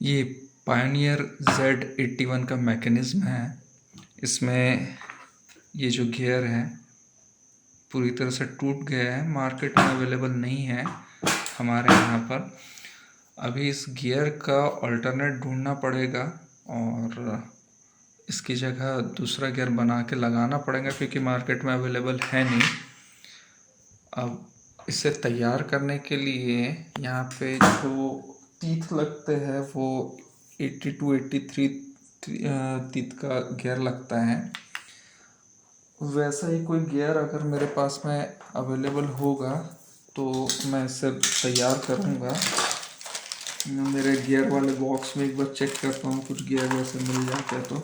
ये pioneer Z81 का mechanism है। इसमें ये जो गियर है पूरी तरह से टूट गया है, मार्केट में अवेलेबल नहीं है हमारे यहाँ पर। अभी इस गियर का अल्टरनेट ढूंढना पड़ेगा और इसकी जगह दूसरा गियर बना के लगाना पड़ेगा क्योंकि मार्केट में अवेलेबल है नहीं। अब इसे तैयार करने के लिए यहाँ पे जो टीथ लगते हैं वो 82-83 टीथ का गियर लगता है। वैसा ही कोई गियर अगर मेरे पास में अवेलेबल होगा तो मैं इसे तैयार करूँगा। मैं मेरे गियर वाले बॉक्स में एक बार चेक करता हूँ कुछ गियर वैसे मिल जाते हैं तो।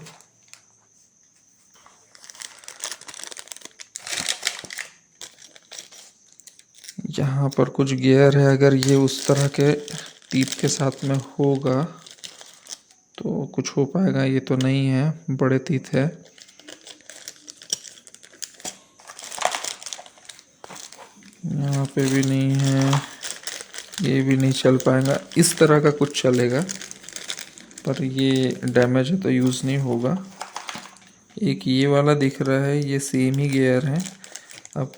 यहाँ पर कुछ गियर है, अगर ये उस तरह के टीथ के साथ में होगा तो कुछ हो पाएगा। ये तो नहीं है, बड़े टीथ है। यहाँ पे भी नहीं है, ये भी नहीं चल पाएगा। इस तरह का कुछ चलेगा पर ये डैमेज है तो यूज़ नहीं होगा। एक ये वाला दिख रहा है, ये सेम ही गियर है। अब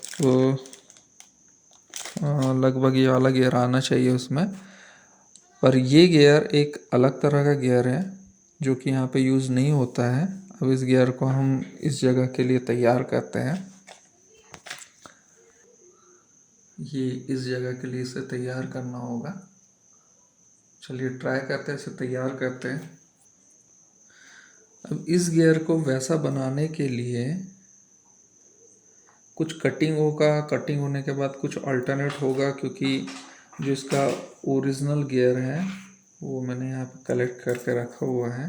लगभग ये वाला गियर आना चाहिए उसमें, पर ये गियर एक अलग तरह का गियर है जो कि यहाँ पे यूज़ नहीं होता है। अब इस गियर को हम इस जगह के लिए तैयार करते हैं। ये इस जगह के लिए इसे तैयार करना होगा। चलिए ट्राई करते हैं, इसे तैयार करते हैं। अब इस गियर को वैसा बनाने के लिए कुछ कटिंग होगा, कटिंग होने के बाद कुछ अल्टरनेट होगा क्योंकि जो इसका ओरिजिनल गियर है वो मैंने यहाँ पे कलेक्ट करके रखा हुआ है।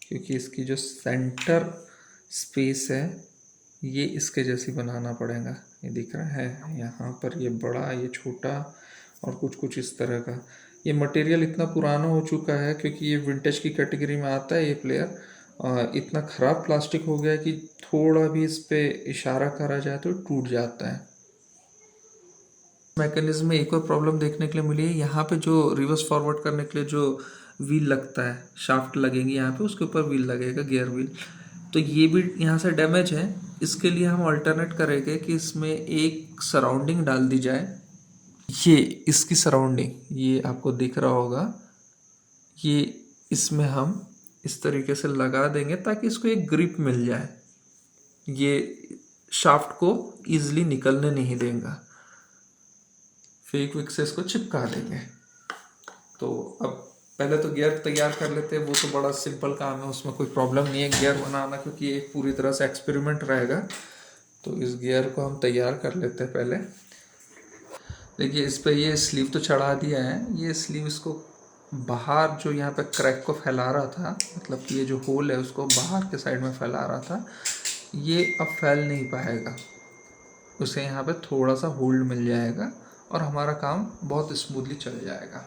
क्योंकि इसकी जो सेंटर स्पेस है ये इसके जैसी बनाना पड़ेगा। ये दिख रहा है यहाँ पर, ये बड़ा, ये छोटा और कुछ कुछ इस तरह का। ये मटेरियल इतना पुराना हो चुका है क्योंकि ये विंटेज की कैटेगरी में आता है ये प्लेयर। इतना ख़राब प्लास्टिक हो गया है कि थोड़ा भी इस पे इशारा करा जाए तो टूट जाता है। मैकेनिज्म में एक और प्रॉब्लम देखने के लिए मिली है। यहाँ पे जो रिवर्स फॉरवर्ड करने के लिए जो व्हील लगता है, शाफ्ट लगेंगी यहाँ पे, उसके ऊपर व्हील लगेगा, गियर व्हील, तो ये भी यहाँ से डैमेज है। इसके लिए हम अल्टरनेट करेंगे कि इसमें एक सराउंडिंग डाल दी जाए। ये इसकी सराउंडिंग, ये आपको दिख रहा होगा, ये इसमें हम इस तरीके से लगा देंगे ताकि इसको एक ग्रिप मिल जाए। ये शाफ्ट को ईजिली निकलने नहीं देगा। फेविक्विक से इसको चिपका देंगे। तो अब पहले तो गियर तैयार कर लेते हैं, वो तो बड़ा सिंपल काम है, उसमें कोई प्रॉब्लम नहीं है गियर बनाना, क्योंकि ये पूरी तरह से एक्सपेरिमेंट रहेगा। तो इस गियर को हम तैयार कर लेते हैं पहले। देखिए इस पर ये स्लीव तो चढ़ा दिया है। ये स्लीव इसको बाहर जो यहाँ पे क्रैक को फैला रहा था, मतलब कि ये जो होल है उसको बाहर के साइड में फैला रहा था, ये अब फैल नहीं पाएगा। उसे यहाँ पे थोड़ा सा होल्ड मिल जाएगा और हमारा काम बहुत स्मूथली चल जाएगा।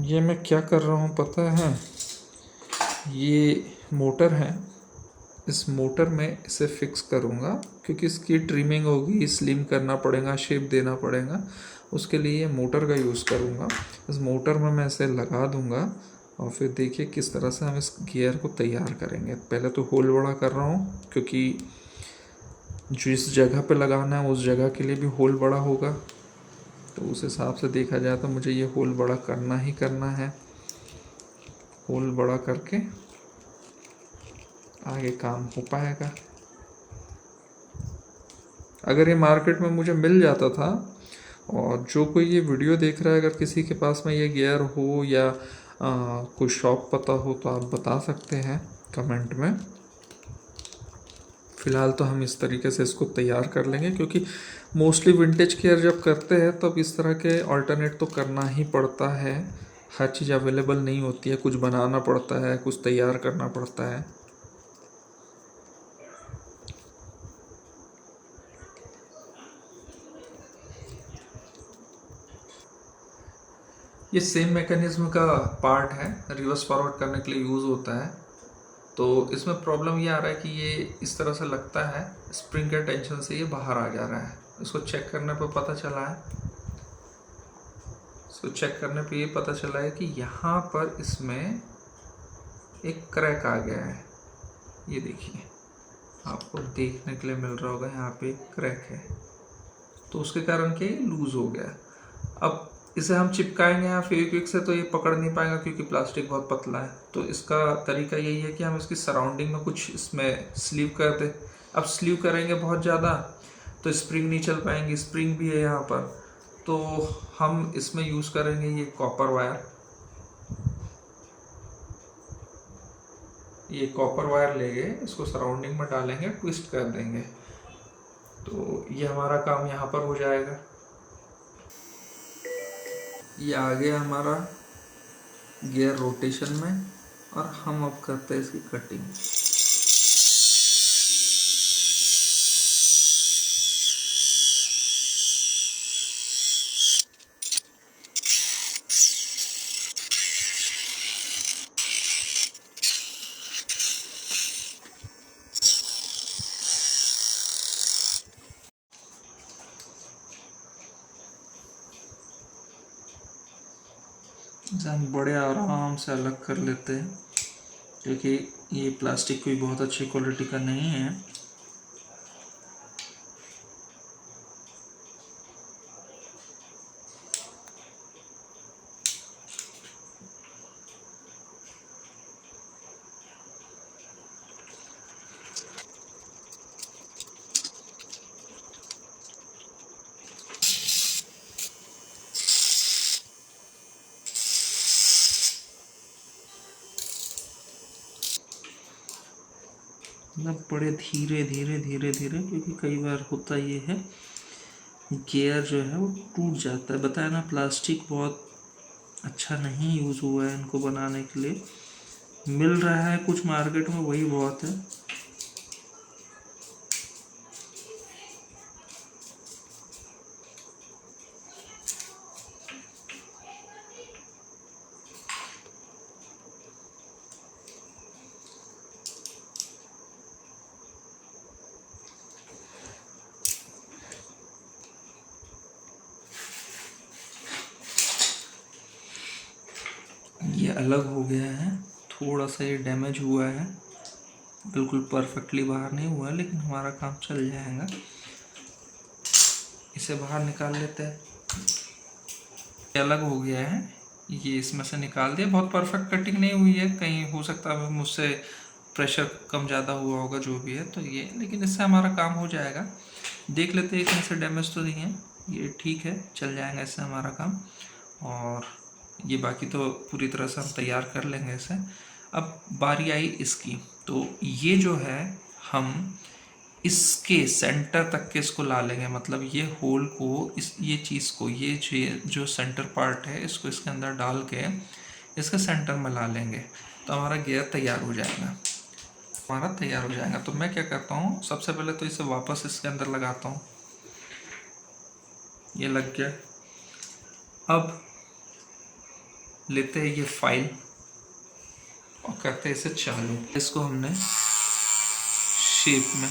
ये मैं क्या कर रहा हूँ पता है? ये मोटर है, इस मोटर में इसे फिक्स करूँगा क्योंकि इसकी ट्रिमिंग होगी, स्लिम करना पड़ेगा, शेप देना पड़ेगा। उसके लिए ये मोटर का यूज़ करूँगा। इस मोटर में मैं इसे लगा दूँगा और फिर देखिए किस तरह से हम इस गियर को तैयार करेंगे। पहले तो होल बड़ा कर रहा हूँ क्योंकि जिस जगह पे लगाना है उस जगह के लिए भी होल बड़ा होगा। तो उस हिसाब से देखा जाए तो मुझे ये होल बड़ा करना ही करना है। होल बड़ा करके आगे काम हो पाएगा। अगर ये मार्केट में मुझे मिल जाता था, और जो कोई ये वीडियो देख रहा है अगर किसी के पास में ये गियर हो या कोई शॉप पता हो तो आप बता सकते हैं कमेंट में। फ़िलहाल तो हम इस तरीके से इसको तैयार कर लेंगे क्योंकि मोस्टली विंटेज गियर जब करते हैं तब इस तरह के अल्टरनेट तो करना ही पड़ता है। हर चीज़ अवेलेबल नहीं होती है, कुछ बनाना पड़ता है, कुछ तैयार करना पड़ता है। ये सेम मैकेनिज्म का पार्ट है, रिवर्स फॉरवर्ड करने के लिए यूज़ होता है। तो इसमें प्रॉब्लम ये आ रहा है कि ये इस तरह से लगता है, स्प्रिंग के टेंशन से ये बाहर आ जा रहा है। इसको चेक करने पर पता चला है इसको चेक करने पे ये पता चला है कि यहाँ पर इसमें एक क्रैक आ गया है। ये देखिए, आपको देखने के लिए मिल रहा होगा, यहाँ पे क्रैक है, तो उसके कारण के लूज हो गया। अब इसे हम चिपकाएंगे यहाँ फेविक्विक से तो ये पकड़ नहीं पाएगा क्योंकि प्लास्टिक बहुत पतला है। तो इसका तरीका यही है कि हम इसकी सराउंडिंग में कुछ इसमें स्लीव कर दें। अब स्लीव करेंगे बहुत ज़्यादा तो स्प्रिंग नहीं चल पाएंगी, स्प्रिंग भी है यहाँ पर। तो हम इसमें यूज़ करेंगे ये कॉपर वायर। ये कॉपर वायर लेंगे, इसको सराउंडिंग में डालेंगे, ट्विस्ट कर देंगे, तो ये हमारा काम यहाँ पर हो जाएगा। ये आ गया हमारा गियर रोटेशन में और हम अब करते हैं इसकी कटिंग। इसे हम बड़े आराम से अलग कर लेते हैं क्योंकि ये प्लास्टिक कोई बहुत अच्छी क्वालिटी का नहीं है। मतलब बड़े धीरे धीरे धीरे धीरे, क्योंकि कई बार होता ये है गियर जो है वो टूट जाता है। बताया ना, प्लास्टिक बहुत अच्छा नहीं यूज़ हुआ है इनको बनाने के लिए। मिल रहा है कुछ मार्केट में, वही बहुत है। ये अलग हो गया है, थोड़ा सा ये डैमेज हुआ है, बिल्कुल परफेक्टली बाहर नहीं हुआ है, लेकिन हमारा काम चल जाएगा। इसे बाहर निकाल लेते हैं। ये अलग हो गया है, ये इसमें से निकाल दिया। बहुत परफेक्ट कटिंग नहीं हुई है, कहीं हो सकता है मुझसे प्रेशर कम ज़्यादा हुआ होगा, जो भी है तो ये, लेकिन इससे हमारा काम हो जाएगा। देख लेते हैं कहीं से डैमेज तो नहीं है, ये ठीक है, चल जाएगा इससे हमारा काम। और ये बाकी तो पूरी तरह से हम तैयार कर लेंगे इसे। अब बारी आई इसकी, तो ये जो है हम इसके सेंटर तक के इसको ला लेंगे। मतलब ये होल को, इस ये चीज़ को, ये जो सेंटर पार्ट है इसको इसके अंदर डाल के इसके सेंटर में ला लेंगे, तो हमारा गियर तैयार हो जाएगा। हमारा तैयार हो जाएगा। तो मैं क्या करता हूँ, सबसे पहले तो इसे वापस इसके अंदर लगाता हूँ। ये लग गया। अब लेते हैं ये फाइल और करते हैं इसे चालू। इसको हमने शेप में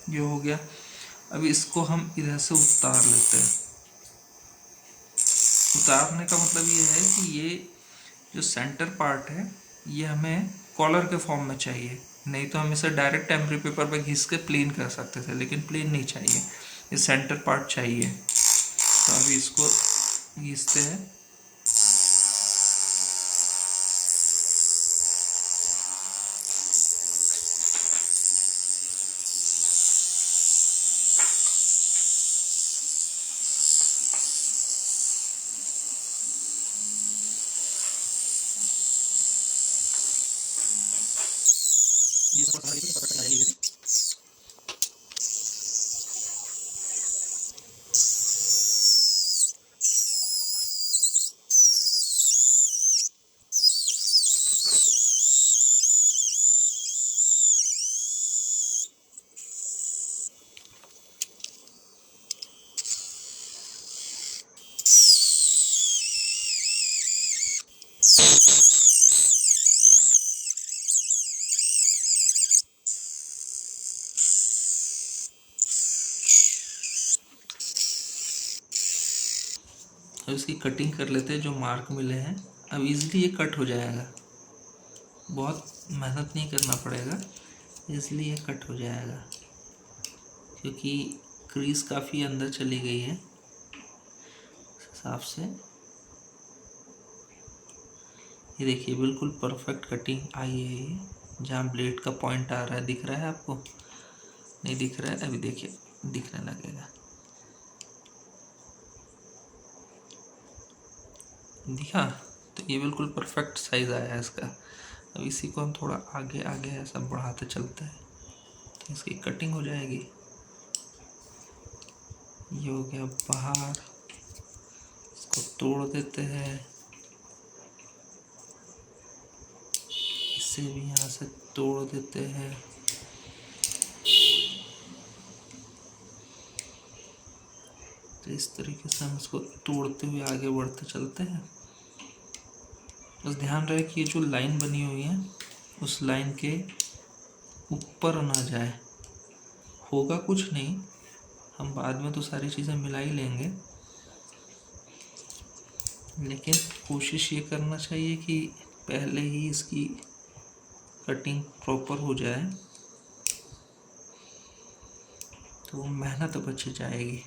ये हो गया। अब इसको हम इधर से उतार लेते हैं। उतारने का मतलब ये है कि ये जो सेंटर पार्ट है ये हमें कॉलर के फॉर्म में चाहिए, नहीं तो हम इसे डायरेक्ट एम्ब्री पेपर पे घिस के प्लेन कर सकते थे, लेकिन प्लेन नहीं चाहिए, ये सेंटर पार्ट चाहिए। तो अभी इसको घिसते हैं। अब इसकी कटिंग कर लेते हैं जो मार्क मिले हैं। अब इजीली ये कट हो जाएगा, बहुत मेहनत नहीं करना पड़ेगा, इसलिए ये कट हो जाएगा क्योंकि क्रीज काफ़ी अंदर चली गई है इस हिसाब से। ये देखिए बिल्कुल परफेक्ट कटिंग आई है। ये जहाँ ब्लेड का पॉइंट आ रहा है, दिख रहा है आपको? नहीं दिख रहा है? अभी देखिए दिखने लगेगा, दिखा? तो ये बिल्कुल परफेक्ट साइज़ आया है इसका। अब इसी को हम थोड़ा आगे आगे ऐसा बढ़ाते चलते हैं तो इसकी कटिंग हो जाएगी। ये हो गया बाहर, इसको तोड़ देते हैं, इसे भी यहाँ से तोड़ देते हैं। तो इस तरीके से हम इसको तोड़ते हुए आगे बढ़ते चलते हैं। बस ध्यान रहे कि ये जो लाइन बनी हुई है उस लाइन के ऊपर ना जाए। होगा कुछ नहीं, हम बाद में तो सारी चीज़ें मिला ही लेंगे, लेकिन कोशिश ये करना चाहिए कि पहले ही इसकी कटिंग प्रॉपर हो जाए तो मेहनत बच जाएगी।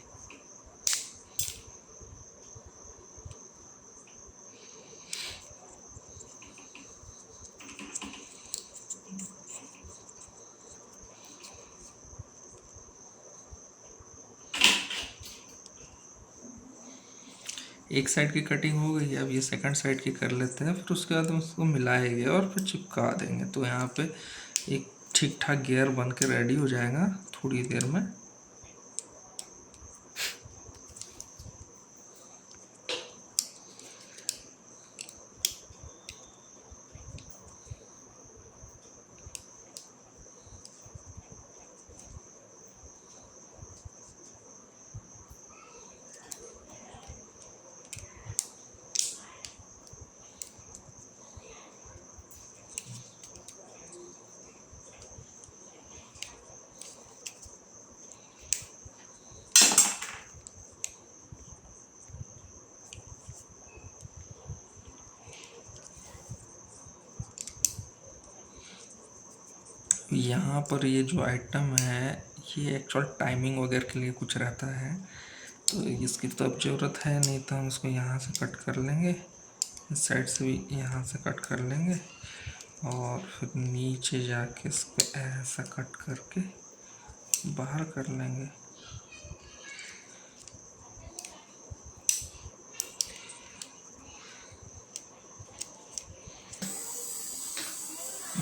एक साइड की कटिंग हो गई है, अब ये सेकंड साइड की कर लेते हैं, फिर उसके बाद हम उसको मिलाएंगे और फिर चिपका देंगे। तो यहाँ पे एक ठीक ठाक गियर बन के रेडी हो जाएगा थोड़ी देर में। यहाँ पर ये जो आइटम है ये एक्चुअल टाइमिंग वगैरह के लिए कुछ रहता है, तो इसकी तो अब ज़रूरत है नहीं, तो हम इसको यहाँ से कट कर लेंगे, इस साइड से भी यहाँ से कट कर लेंगे और फिर नीचे जाके इसको ऐसा कट करके बाहर कर लेंगे।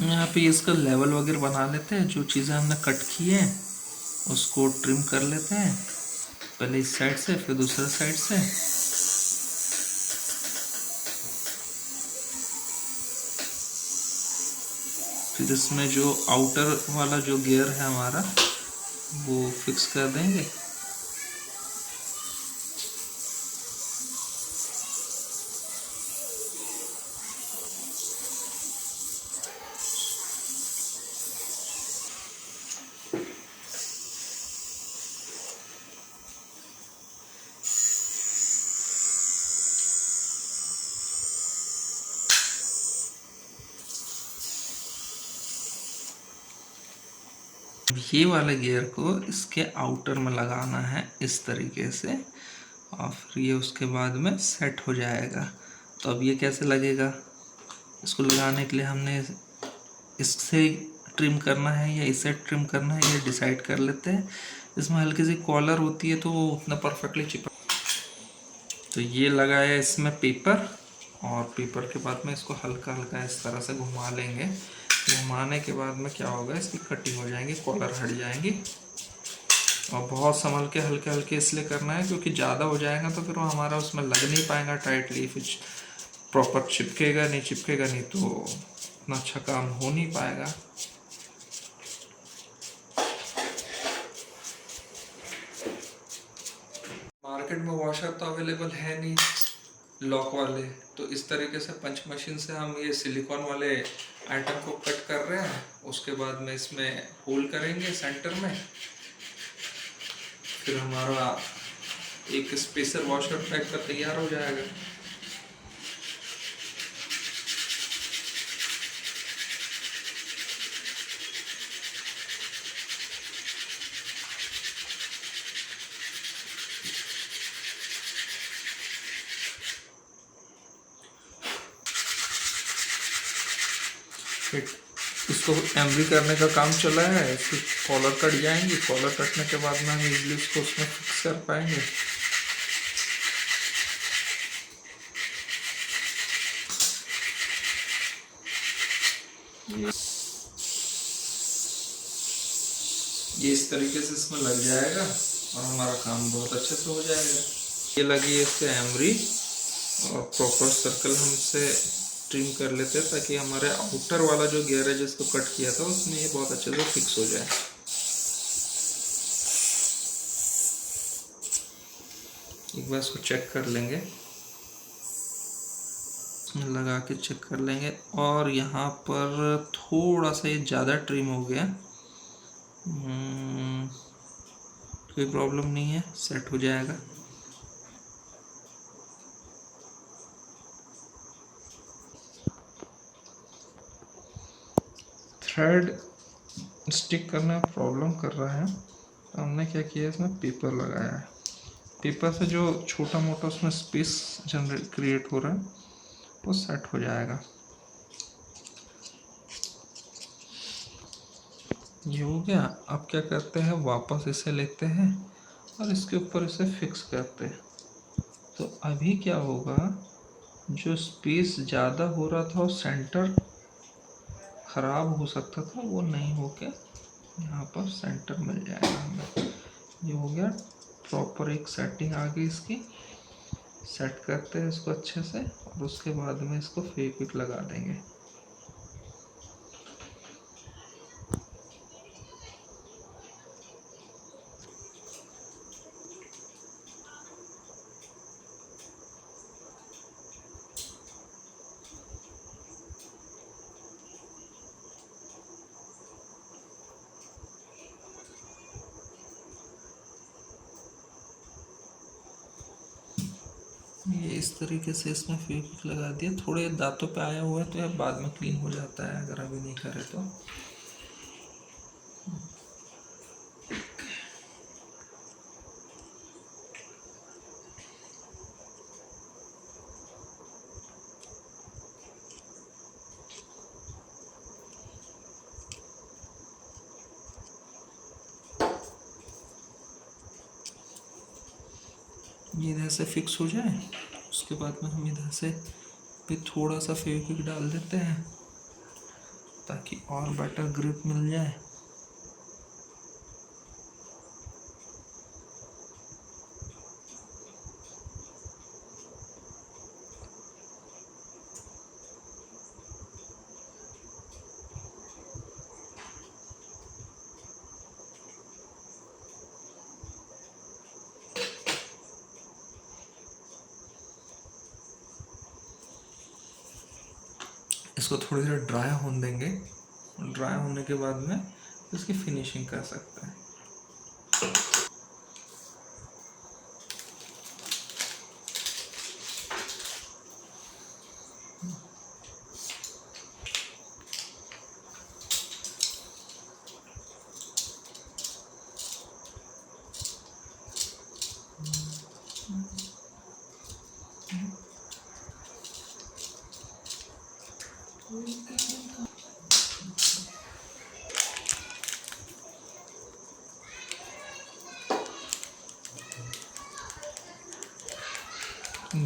यहाँ पे इसका लेवल वगैरह बना लेते हैं। जो चीज़ें हमने कट की हैं उसको ट्रिम कर लेते हैं, पहले इस साइड से फिर दूसरे साइड से। फिर इसमें जो आउटर वाला जो गियर है हमारा वो फिक्स कर देंगे। ये वाले गियर को इसके आउटर में लगाना है इस तरीके से, और फिर ये उसके बाद में सेट हो जाएगा। तो अब ये कैसे लगेगा, इसको लगाने के लिए हमने इससे ट्रिम करना है या इससे ट्रिम करना है, ये डिसाइड कर लेते हैं। इसमें हल्की सी कॉलर होती है तो वो उतना परफेक्टली चिपक। तो ये लगाया इसमें पेपर, और पेपर के बाद में इसको हल्का हल्का इस तरह से घुमा लेंगे। घुमाने के बाद में क्या होगा, इसकी कटिंग हो जाएंगी, कॉलर हट जाएंगी। और बहुत संभल के हल्के हल्के इसलिए करना है क्योंकि ज़्यादा हो जाएगा तो फिर वो हमारा उसमें लग नहीं पाएगा टाइटली, फिर प्रॉपर चिपकेगा नहीं तो उतना अच्छा काम हो नहीं पाएगा। मार्केट में वॉशर तो अवेलेबल है नहीं लॉक वाले, तो इस तरीके से पंच मशीन से हम ये सिलिकॉन वाले आइटम को कट कर रहे हैं। उसके बाद में इसमें होल करेंगे सेंटर में, फिर हमारा एक स्पेशल वॉशर टाइप का तैयार हो जाएगा। इसको एमवी करने का काम चला है। इसकी कॉलर कट जाएंगी, कॉलर कटने के बाद में हम इजली इसको उसमें फिक्स कर पाएंगे। ये इस तरीके से इसमें लग जाएगा और हमारा काम बहुत अच्छे से हो जाएगा। ये लगी है इससे एमरी और प्रॉपर सर्कल हम इसे ट्रिम कर लेते हैं ताकि हमारे आउटर वाला जो गियर है जिसको कट किया था उसमें ये बहुत अच्छे से फिक्स हो जाए। एक बार इसको चेक कर लेंगे, लगा के चेक कर लेंगे। और यहाँ पर थोड़ा सा ये ज़्यादा ट्रिम हो गया, कोई प्रॉब्लम नहीं है, सेट हो जाएगा। थ्रेड स्टिक करने में प्रॉब्लम कर रहा है तो हमने क्या किया, इसमें पेपर लगाया है। पेपर से जो छोटा मोटा उसमें स्पेस जनरेट क्रिएट हो रहा है वो सेट हो जाएगा। ये हो गया। अब क्या करते हैं, वापस इसे लेते हैं और इसके ऊपर इसे फिक्स करते हैं। तो अभी क्या होगा, जो स्पेस ज़्यादा हो रहा था और सेंटर ख़राब हो सकता था वो नहीं होके यहाँ पर सेंटर मिल जाएगा हमें। ये हो गया, प्रॉपर एक सेटिंग आ गई इसकी। सेट करते हैं इसको अच्छे से और उसके बाद में इसको फेविक्विक लगा देंगे। ये इस तरीके से इसमें फेविक्विक लगा दिया। थोड़े दांतों पे आया हुआ है तो यह बाद में क्लीन हो जाता है अगर अभी नहीं करे तो। ये इधर से फिक्स हो जाए उसके बाद में हम इधर से भी थोड़ा सा फेविक्विक डाल देते हैं ताकि और बेटर ग्रिप मिल जाए। इसको थोड़ी देर ड्राई होने देंगे। ड्राई होने के बाद में इसकी फिनिशिंग कर सकते हैं।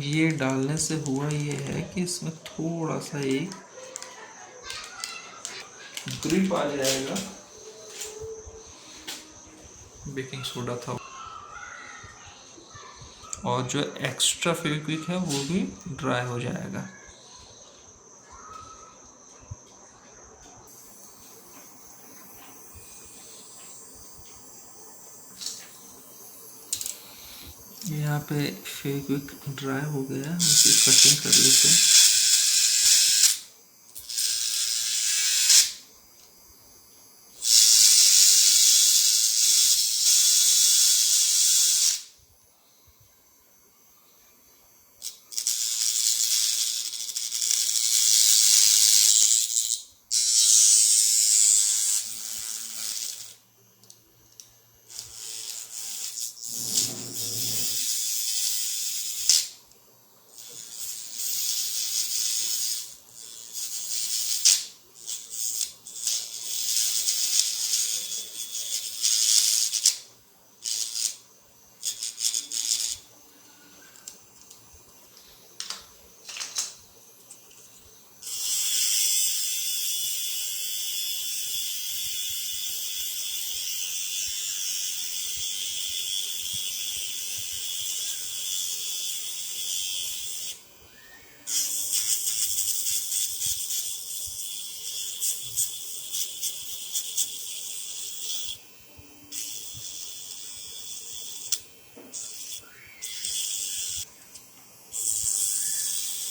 ये डालने से हुआ ये है कि इसमें थोड़ा सा एक ग्रिप आ जाएगा। बेकिंग सोडा था और जो एक्स्ट्रा फेविक्विक है वो भी ड्राई हो जाएगा। यहाँ पे फेविक्विक ड्राई हो गया है, इसे कटिंग कर लेते हैं।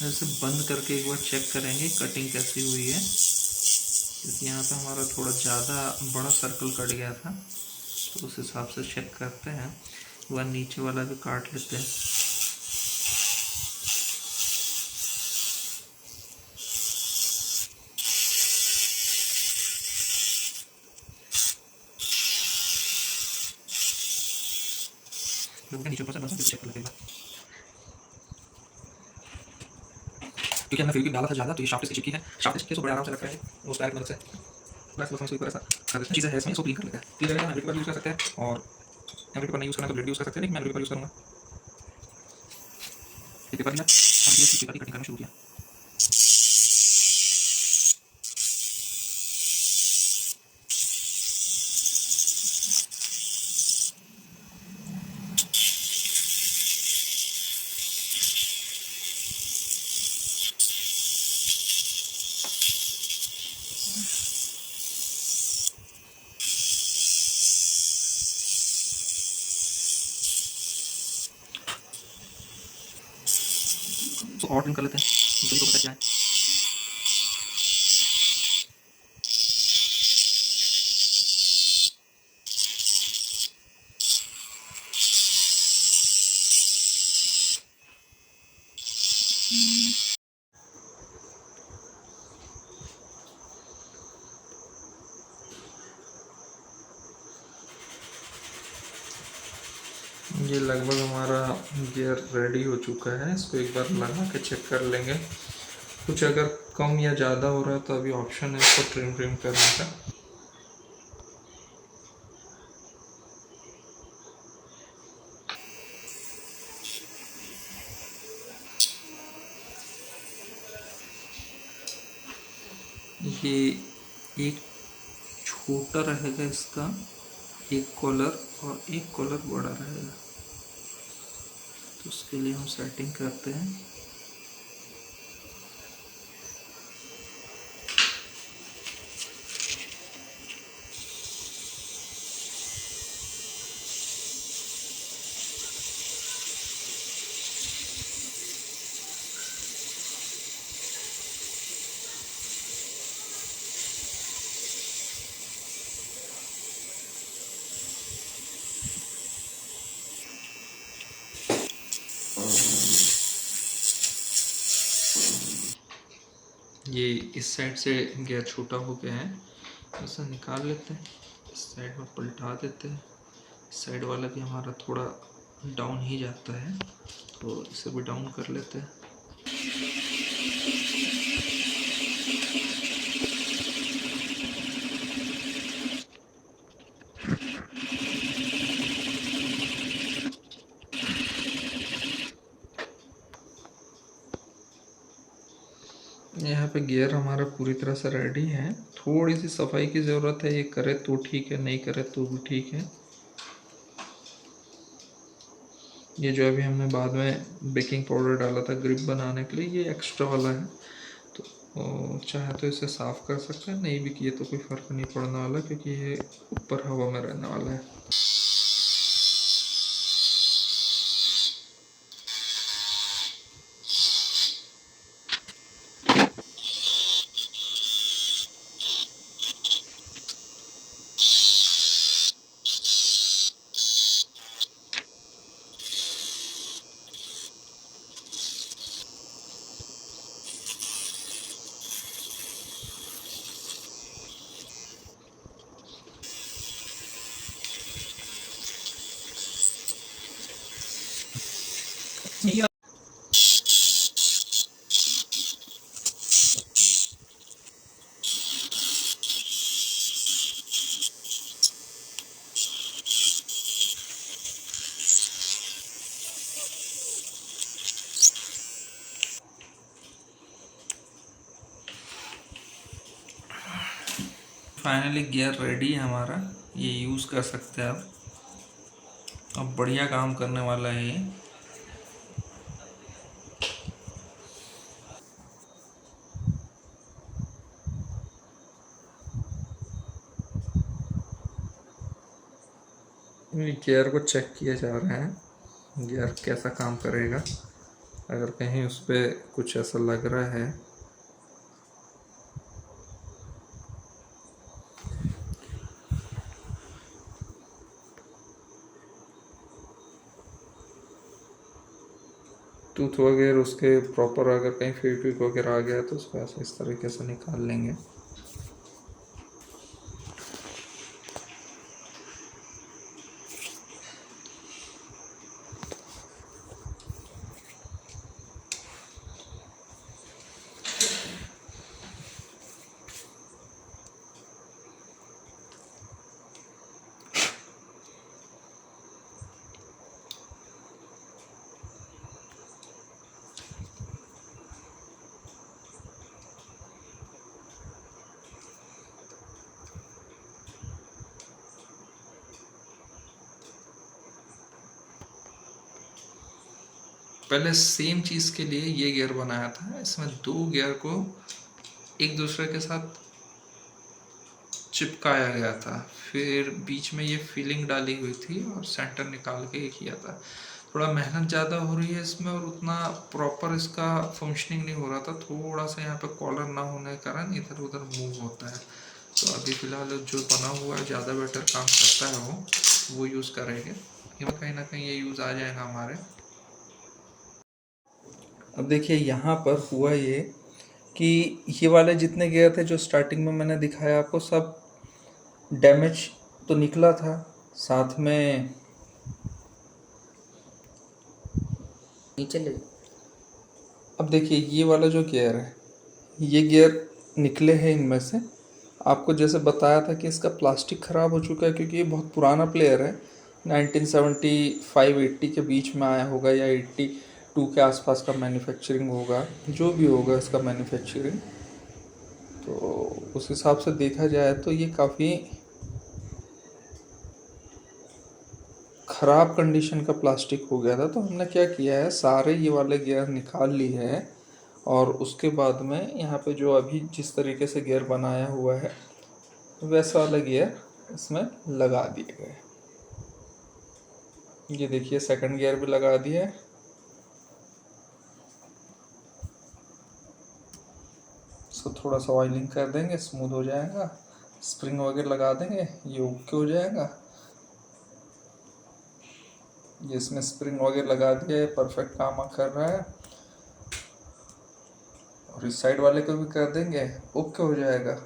ऐसे बंद करके एक बार चेक करेंगे कटिंग कैसी हुई है, क्योंकि यहाँ पे हमारा थोड़ा ज़्यादा बड़ा सर्कल कट गया था, तो उस हिसाब से चेक करते हैं। एक बार नीचे वाला भी काट लेते हैं। नीचे ऊपर से चेक कर लेते हैं, क्योंकि हमने फेविक्विक डाला था ज़्यादा, तो ये शाफ्ट से चिपकी है। शाफ्ट से चिपकी तो बड़े आराम से लगता है वो स्टाइल मदद से। बस हम इसको ऐसा कर देते हैं। चीज़ें है इसमें, इसको क्लीन कर लेते हैं। क्लीन करके हम एवरी पेपर यूज़ कर सकते हैं, और एवरी पेपर नहीं यूज़ करना तो ब्लेड यूज़ कर सकते हैं, लेकिन मैं एवरी पेपर यूज़ करूँगा। ये पेपर लिया और ये पेपर की कटिंग करना शुरू किया। तो और ट्रिम कर लेते हैं, मुझे तो पता क्या है। ये लगभग हमारा गियर रेडी हो चुका है। इसको एक बार लगा के चेक कर लेंगे। कुछ अगर कम या ज़्यादा हो रहा है तो अभी ऑप्शन है इसको ट्रिम करने का। ये एक छोटा रहेगा इसका एक कॉलर, और एक कॉलर बड़ा रहेगा, तो उसके लिए हम सेटिंग करते हैं। ये इस साइड से गियर छोटा हो गया है, ऐसा निकाल लेते हैं, इस साइड में पलटा देते हैं। इस साइड वाला भी हमारा थोड़ा डाउन ही जाता है, तो इसे भी डाउन कर लेते हैं। यहाँ पे गियर हमारा पूरी तरह से रेडी है। थोड़ी सी सफाई की ज़रूरत है, ये करे तो ठीक है, नहीं करे तो भी ठीक है। ये जो अभी हमने बाद में बेकिंग पाउडर डाला था ग्रिप बनाने के लिए, ये एक्स्ट्रा वाला है, तो चाहे तो इसे साफ़ कर सकते हैं, नहीं भी किए तो कोई फ़र्क नहीं पड़ने वाला, क्योंकि ये ऊपर हवा में रहने वाला है। फाइनली गियर रेडी है हमारा, ये यूज़ कर सकते हैं आप। अब बढ़िया काम करने वाला है ये। गियर को चेक किया जा रहा है, गियर कैसा काम करेगा। अगर कहीं उस पर कुछ ऐसा लग रहा है टूथ वगैरह उसके प्रॉपर, अगर कहीं फेविक्विक वगैरह आ गया है तो उसको ऐसे इस तरीके से निकाल लेंगे। पहले सेम चीज़ के लिए ये गियर बनाया था, इसमें दो गियर को एक दूसरे के साथ चिपकाया गया था, फिर बीच में ये फिलिंग डाली हुई थी और सेंटर निकाल के ये किया था। थोड़ा मेहनत ज़्यादा हो रही है इसमें और उतना प्रॉपर इसका फंक्शनिंग नहीं हो रहा था, थोड़ा सा यहाँ पे कॉलर ना होने के कारण इधर उधर मूव होता है। तो अभी फ़िलहाल जो बना हुआ है ज़्यादा बेटर काम करता है, वो यूज़ करेंगे। ये कहीं ना कहीं ये यूज़ आ जाएगा हमारे। अब देखिए यहाँ पर हुआ ये कि ये वाले जितने गियर थे जो स्टार्टिंग में मैंने दिखाया आपको, सब डैमेज तो निकला था, साथ में नीचे ले। अब देखिए ये वाला जो गियर है, ये गियर निकले हैं इनमें से। आपको जैसे बताया था कि इसका प्लास्टिक ख़राब हो चुका है क्योंकि ये बहुत पुराना प्लेयर है, 1975-80 के बीच में आया होगा या 82 के आसपास का मैन्युफैक्चरिंग होगा, जो भी होगा इसका मैन्युफैक्चरिंग। तो उस हिसाब से देखा जाए तो ये काफ़ी ख़राब कंडीशन का प्लास्टिक हो गया था। तो हमने क्या किया है, सारे ये वाले गियर निकाल लिए हैं और उसके बाद में यहाँ पे जो अभी जिस तरीके से गियर बनाया हुआ है वैसा वाला गियर इसमें लगा दिए गए। ये देखिए सेकंड गियर भी लगा दिया है। इसको थोड़ा सा ऑयलिंग कर देंगे, स्मूथ हो जाएगा, स्प्रिंग वगैरह लगा देंगे, ये ओके हो जाएगा। ये इसमें स्प्रिंग वगैरह लगा दिया है, परफेक्ट काम कर रहा है। और इस साइड वाले को भी कर देंगे, ओके हो जाएगा।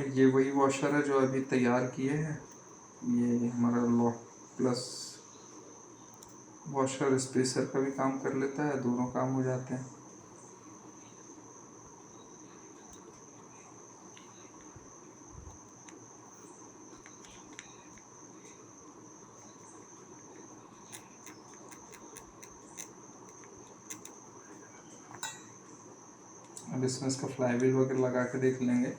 ये वही वॉशर है जो अभी तैयार किए हैं। ये हमारा लॉक प्लस वॉशर स्पेसर का भी काम कर लेता है, दोनों काम हो जाते हैं। अब इसमें इसका फ्लाई व्हील वगैरह लगा के देख लेंगे।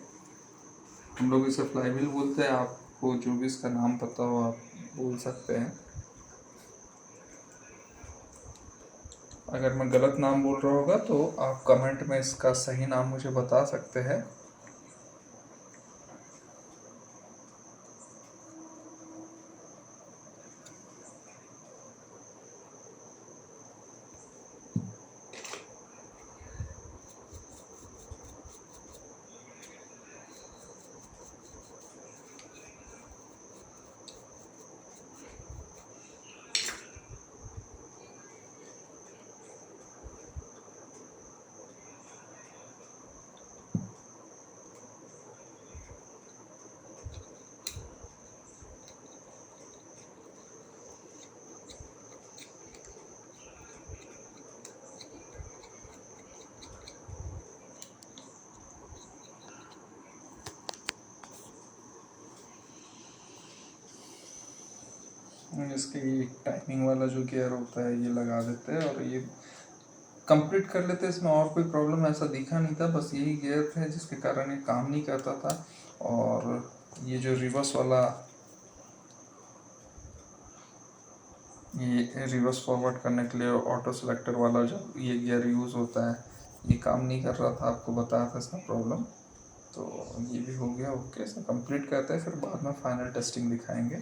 हम लोग इसे फ्लाई व्हील बोलते हैं, आपको जो भी इसका नाम पता हो आप बोल सकते हैं। अगर मैं गलत नाम बोल रहा होगा तो आप कमेंट में इसका सही नाम मुझे बता सकते हैं। इसके टाइमिंग वाला जो गियर होता है ये लगा देते हैं और ये कंप्लीट कर लेते, इसमें और कोई प्रॉब्लम ऐसा दिखा नहीं था, बस यही गियर थे जिसके कारण ये काम नहीं करता था। और ये जो रिवर्स वाला, ये रिवर्स फॉरवर्ड करने के लिए ऑटो सेलेक्टर वाला जो ये गियर यूज़ होता है, ये काम नहीं कर रहा था, आपको बताया था इसका प्रॉब्लम। तो ये भी हो गया ओके, इसे कंप्लीट करते हैं, फिर बाद में फाइनल टेस्टिंग दिखाएंगे।